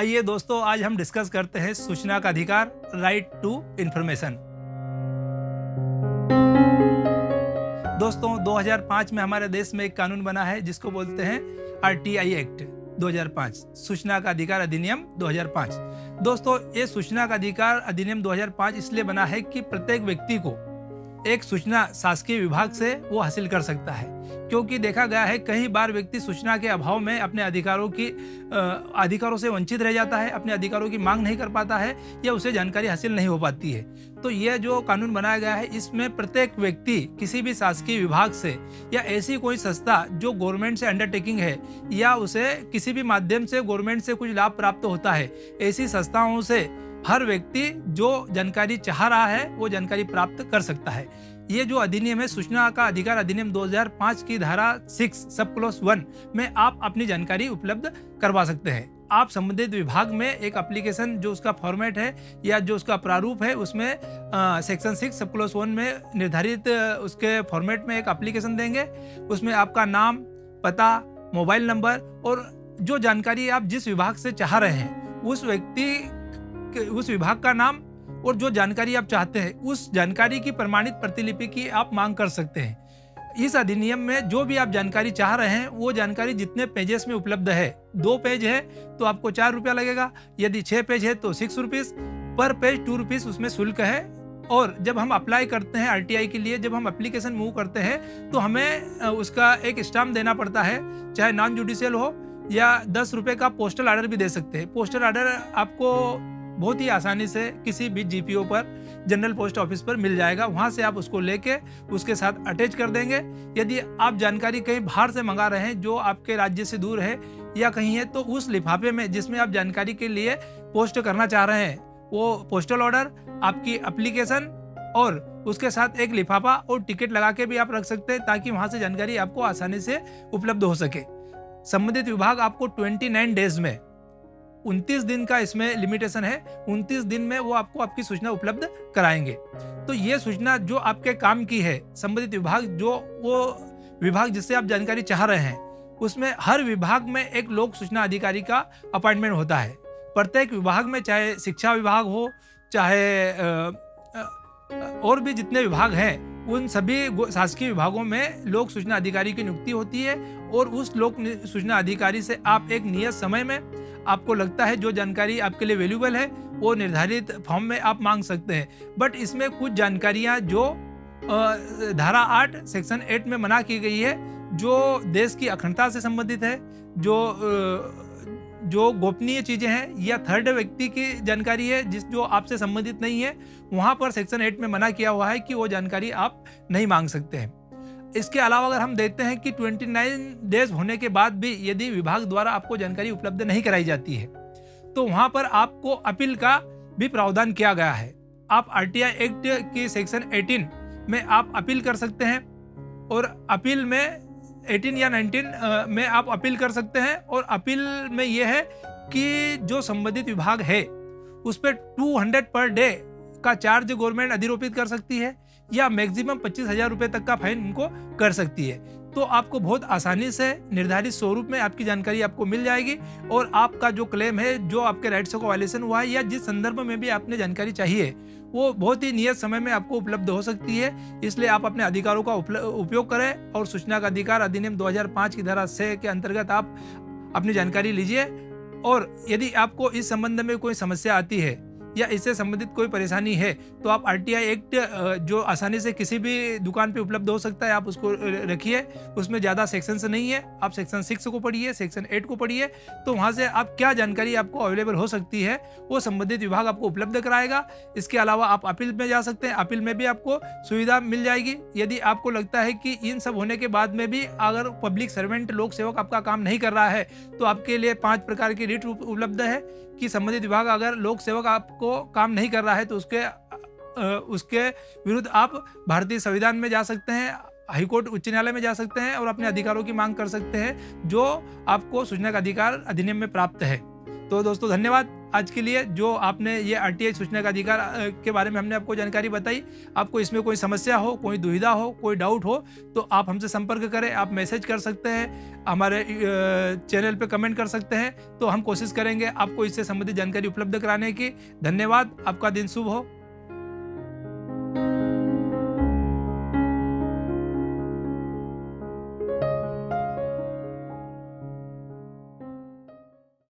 आइए दोस्तों, आज हम डिस्कस करते हैं सूचना का अधिकार, राइट टू इंफॉर्मेशन। दोस्तों 2005 में हमारे देश में एक कानून बना है जिसको बोलते हैं RTI एक्ट 2005, सूचना का अधिकार अधिनियम 2005। दोस्तों ये सूचना का अधिकार अधिनियम 2005 इसलिए बना है कि प्रत्येक व्यक्ति को एक सूचना शासकीय विभाग से वो हासिल कर सकता है, क्योंकि देखा गया है कई बार व्यक्ति सूचना के अभाव में अपने अधिकारों से वंचित रह जाता है, अपने अधिकारों की मांग नहीं कर पाता है या उसे जानकारी हासिल नहीं हो पाती है। तो यह जो कानून बनाया गया है इसमें प्रत्येक व्यक्ति किसी भी शासकीय विभाग से या ऐसी कोई संस्था जो गवर्नमेंट से अंडरटेकिंग है या उसे किसी भी माध्यम से गवर्नमेंट से कुछ लाभ प्राप्त होता है, ऐसी संस्थाओं से हर व्यक्ति जो जानकारी चाह रहा है वो जानकारी प्राप्त कर सकता है। ये जो अधिनियम है सूचना का अधिकार अधिनियम 2005 की धारा 6 सब क्लॉज 1 में आप अपनी जानकारी उपलब्ध करवा सकते हैं। आप संबंधित विभाग में एक एप्लीकेशन जो उसका फॉर्मेट है या जो उसका प्रारूप है उसमें सेक्शन 6 सब क्लॉज 1 में निर्धारित उसके फॉर्मेट में एक एप्लीकेशन देंगे। उसमें आपका नाम, पता, मोबाइल नंबर और जो जानकारी आप जिस विभाग से चाह रहे हैं उस विभाग का नाम और जो जानकारी आप चाहते हैं उस जानकारी की प्रमाणित प्रतिलिपि की आप मांग कर सकते हैं। इस अधिनियम में जो भी आप जानकारी चाह रहे हैं वो जानकारी जितने पेजेस में उपलब्ध है, 2 पेज है तो आपको 4 रुपया लगेगा, यदि 6 पेज है तो 6 रुपीज पर पेज, 2 रुपीज उसमें शुल्क है। और जब हम अप्लाई करते हैं RTI के लिए, जब हम एप्लीकेशन मूव करते हैं तो हमें उसका एक स्टाम्प देना पड़ता है, चाहे नॉन जुडिशियल हो या 10 रुपये का पोस्टल ऑर्डर भी दे सकते हैं। पोस्टल ऑर्डर आपको बहुत ही आसानी से किसी भी GPO पर, जनरल पोस्ट ऑफिस पर मिल जाएगा, वहां से आप उसको लेके उसके साथ अटैच कर देंगे। यदि आप जानकारी कहीं बाहर से मंगा रहे हैं जो आपके राज्य से दूर है या कहीं है तो उस लिफाफे में जिसमें आप जानकारी के लिए पोस्ट करना चाह रहे हैं वो पोस्टल ऑर्डर, आपकी एप्लीकेशन और उसके साथ एक लिफाफा और टिकट लगा के भी आप रख सकते हैं ताकि वहां से जानकारी आपको आसानी से उपलब्ध हो सके। संबंधित विभाग आपको 29 डेज में, 29 दिन का इसमें लिमिटेशन है, 29 दिन में वो आपको आपकी सूचना उपलब्ध कराएंगे। तो ये सूचना जो आपके काम की है, संबंधित विभाग जो वो विभाग जिससे आप जानकारी चाह रहे हैं उसमें हर विभाग में एक लोक सूचना अधिकारी का अपॉइंटमेंट होता है। प्रत्येक विभाग में, चाहे शिक्षा विभाग हो, चाहे और भी जितने विभाग हैं उन सभी शासकीय विभागों में लोक सूचना अधिकारी की नियुक्ति होती है और उस लोक सूचना अधिकारी से आप एक नियत समय में आपको लगता है जो जानकारी आपके लिए वैल्यूएबल है वो निर्धारित फॉर्म में आप मांग सकते हैं। बट इसमें कुछ जानकारियां जो धारा 8 सेक्शन 8 में मना की गई है, जो देश की अखंडता से संबंधित है, जो गोपनीय चीजें हैं या थर्ड व्यक्ति की जानकारी है जो आपसे संबंधित नहीं है, वहां पर सेक्शन 8 में मना किया हुआ है कि वो जानकारी आप नहीं मांग सकते हैं। इसके अलावा अगर हम देखते हैं कि 29 डेज होने के बाद भी यदि विभाग द्वारा आपको जानकारी उपलब्ध नहीं कराई जाती है तो वहां पर आपको अपील का भी प्रावधान किया गया है। आप RTI एक्ट के सेक्शन 18 में आप अपील कर सकते हैं और अपील में 18 या 19 में आप अपील कर सकते हैं। और अपील में यह है कि जो संबंधित विभाग है उस पर 200 पर डे का चार्ज गवर्नमेंट अधिरोपित कर सकती है या मैक्सिमम 25,000 रुपए तक का फाइन उनको कर सकती है। तो आपको बहुत आसानी से निर्धारित स्वरूप में आपकी जानकारी आपको मिल जाएगी और आपका जो क्लेम है, जो आपके राइट्स का वायलेशन हुआ है या जिस संदर्भ में भी आपने जानकारी चाहिए वो बहुत ही नियत समय में आपको उपलब्ध हो सकती है। इसलिए आप अपने अधिकारों का उपयोग करें और सूचना का अधिकार अधिनियम 2005 की धारा 6 के अंतर्गत आप अपनी जानकारी लीजिए। और यदि आपको इस संबंध में कोई समस्या आती है या इससे संबंधित कोई परेशानी है तो आप RTI एक्ट जो आसानी से किसी भी दुकान पे उपलब्ध हो सकता है, आप उसको रखिए। उसमें ज़्यादा सेक्शंस नहीं है, आप सेक्शन 6 को पढ़िए, सेक्शन 8 को पढ़िए, तो वहाँ से आप क्या जानकारी आपको अवेलेबल हो सकती है वो संबंधित विभाग आपको उपलब्ध कराएगा। इसके अलावा आप अपील में जा सकते हैं, अपील में भी आपको सुविधा मिल जाएगी। यदि आपको लगता है कि इन सब होने के बाद में भी अगर पब्लिक सर्वेंट, लोक सेवक आपका काम नहीं कर रहा है तो आपके लिए 5 प्रकार की रीट उपलब्ध है कि संबंधित विभाग अगर लोक सेवक आपको काम नहीं कर रहा है तो उसके विरुद्ध आप भारतीय संविधान में जा सकते हैं, हाईकोर्ट, उच्च न्यायालय में जा सकते हैं और अपने अधिकारों की मांग कर सकते हैं जो आपको सूचना का अधिकार अधिनियम में प्राप्त है। तो दोस्तों धन्यवाद। आज के लिए जो आपने ये RTI सूचना का अधिकार के बारे में हमने आपको जानकारी बताई, आपको इसमें कोई समस्या हो, कोई दुविधा हो, कोई डाउट हो तो आप हमसे संपर्क करें। आप मैसेज कर सकते हैं, हमारे चैनल पे कमेंट कर सकते हैं, तो हम कोशिश करेंगे आपको इससे संबंधित जानकारी उपलब्ध कराने की। धन्यवाद, आपका दिन शुभ हो।